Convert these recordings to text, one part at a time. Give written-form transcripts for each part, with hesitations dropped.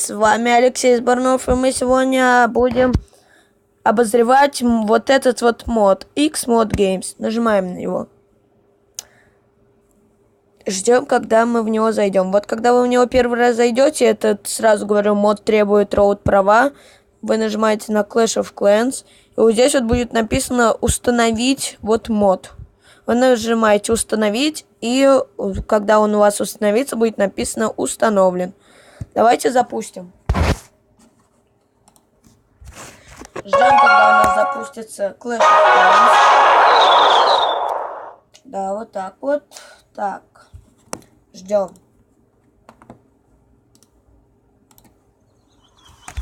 С вами Алексей Сборнов, и мы сегодня будем обозревать вот этот вот мод, Xmod Games. Нажимаем на него. Ждем, когда мы в него зайдем. Вот когда вы в него первый раз зайдете, этот, сразу говорю, мод требует роут права. Вы нажимаете на Clash of Clans, и вот здесь вот будет написано «Установить вот мод». Вы нажимаете «Установить», и когда он у вас установится, будет написано «Установлен». Давайте запустим. Ждем, когда у нас запустится Clash of Clans. Да, вот так вот. Так. Ждем.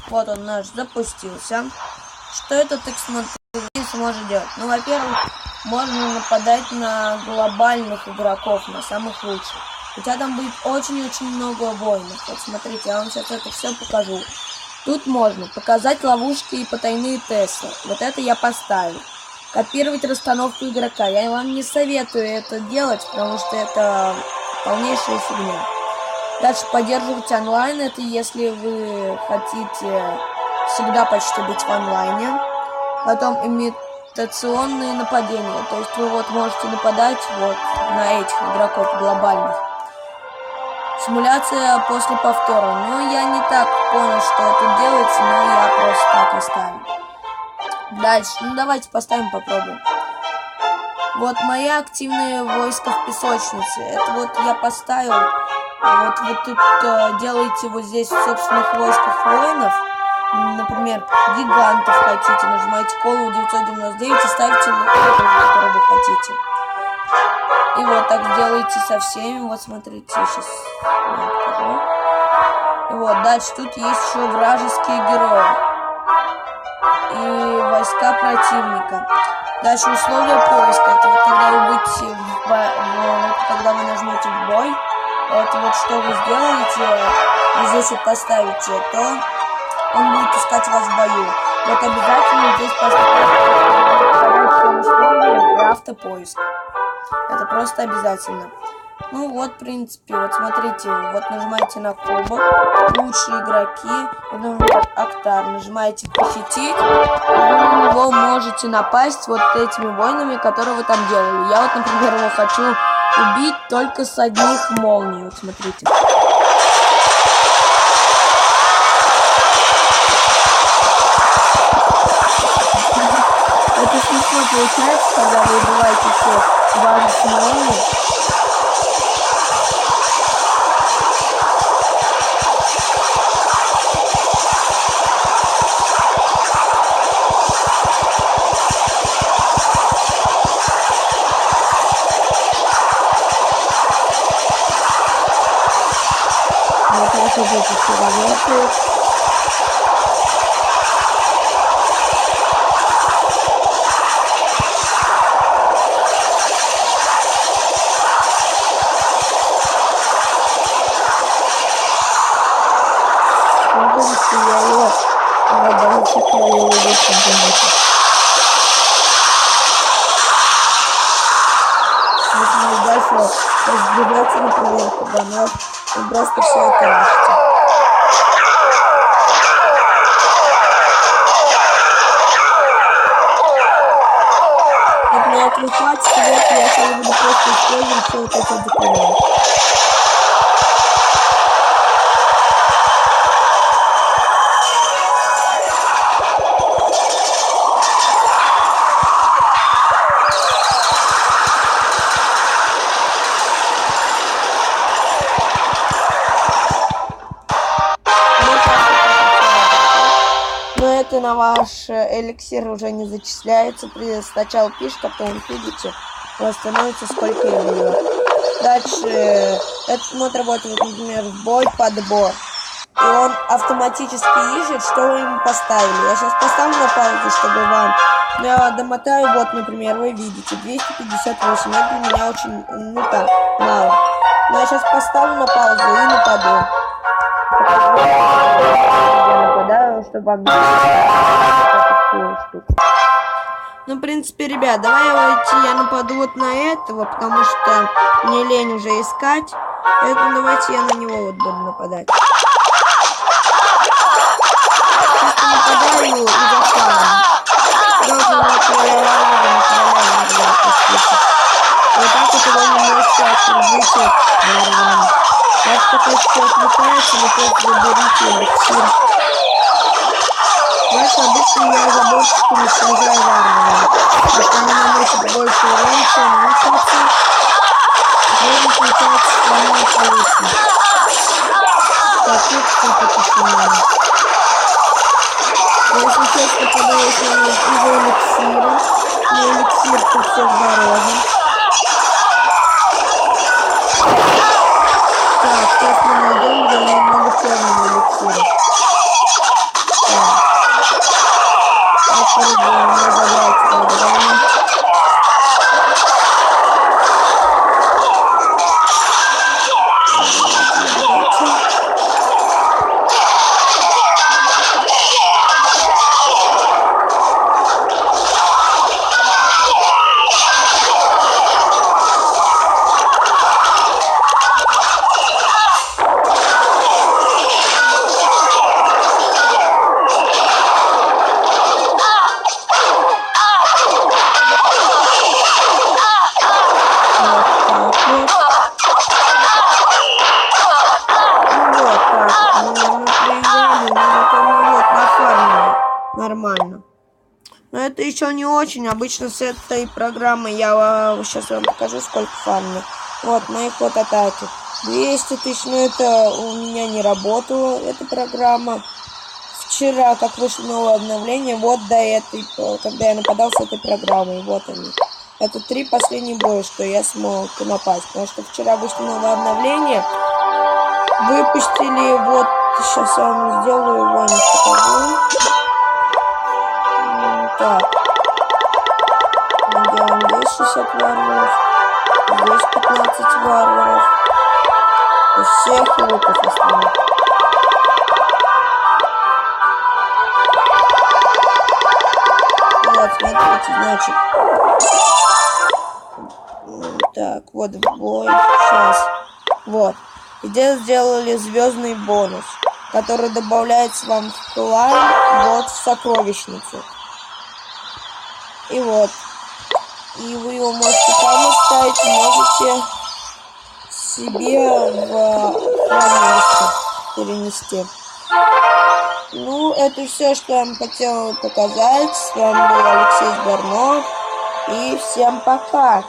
Вот он наш запустился. Что этот Xmod сможет делать? Ну, во-первых, можно нападать на глобальных игроков, на самых лучших. У тебя там будет очень-очень много воинов. Вот смотрите, я вам сейчас это все покажу. Тут можно показать ловушки и потайные Теслы. Вот это я поставил. Копировать расстановку игрока. Я вам не советую это делать, потому что это полнейшая фигня. Дальше поддерживать онлайн. Это если вы хотите всегда почти быть в онлайне. Потом имитационные нападения. То есть вы вот можете нападать вот на этих игроков глобальных. Симуляция после повтора. Ну, я не так понял, что тут делается, но я просто так оставил. Дальше. Ну, давайте поставим, попробуем. Вот мои активные войска в песочнице. Это вот я поставил. Вот вы тут делаете вот здесь в собственных войсках воинов. Например, гигантов хотите. Нажимаете колу 999 и ставите локацию, которую вы хотите. И вот так делаете со всеми. Вот смотрите, сейчас. И вот дальше тут есть еще вражеские герои и войска противника. Дальше условия поиска. Это вот когда вы будете когда вы нажмете в бой, это вот что вы сделаете, вы здесь вот поставите, то он будет искать вас в бою. Вот обязательно здесь поставить условия и автопоиск. Это просто обязательно. Ну вот, в принципе, вот смотрите, вот нажимаете на кубок, лучшие игроки, например, Актар, нажимаете похитить, и вы на него можете напасть вот этими воинами, которые вы там делали. Я вот, например, его хочу убить только с одних молний, вот смотрите. Это смешно получается, когда вы убиваете все важные с молнии. Вот это все работает. Я его даже чекаю его если дальше разбираться, например, кабанов, и просто все это рашите. Вот на отвлекать, я сейчас буду просто использовать все вот эти документы. Это на ваш эликсир уже не зачисляется. Сначала пишет, потом видите, у вас становится сколько его. Дальше этот мод работает, например, в бой, подбор. И он автоматически ищет, что вы ему поставили. Я сейчас поставлю на паузу, чтобы вам... Я домотаю, вот, например, вы видите, 258. Это для меня очень, ну так, мало. Но я сейчас поставлю на паузу и нападу. Чтобы вам не штуку. Ну, в принципе, ребят, давайте я нападу вот на этого, потому что мне лень уже искать. Поэтому давайте я на него вот буду нападать. получается, вы просто заберите эликсир. Дальше обычно я заборчиком уничтожаю варваров. Если они наносят больше урона, чем лучницы, вроде получается становится лучше. Так, тут что-то посильнее. Если честно, когда я снял из-за эликсира, но эликсир тут всех дороже. Так, сейчас мы найдем, где немного черного эликсира. Так, попробуем разобрать программу. Нормально. Но это еще не очень. Обычно с этой программой я сейчас вам покажу, сколько фармлю. Вот, мои ход атаки. 200 тысяч, но это у меня не работала, эта программа. Вчера, как вышло новое обновление, вот до этой, когда я нападал с этой программой, вот они. Это 3 последних боя, что я смог напасть. Потому что вчера вышло новое обновление. Выпустили, вот, сейчас я вам сделаю его, не покажу. Так, мы делаем здесь 60 варваров, здесь 15 варваров, и всех луков остальных. Вот, смотрите, значит, так, вот бой, сейчас, вот, здесь сделали звездный бонус, который добавляется вам в клан, вот, в сокровищницу. И вот. И вы его можете там оставить, можете себе в хранилище перенести. Ну, это все, что я вам хотела показать. С вами был Алексей Сборнов. И всем пока!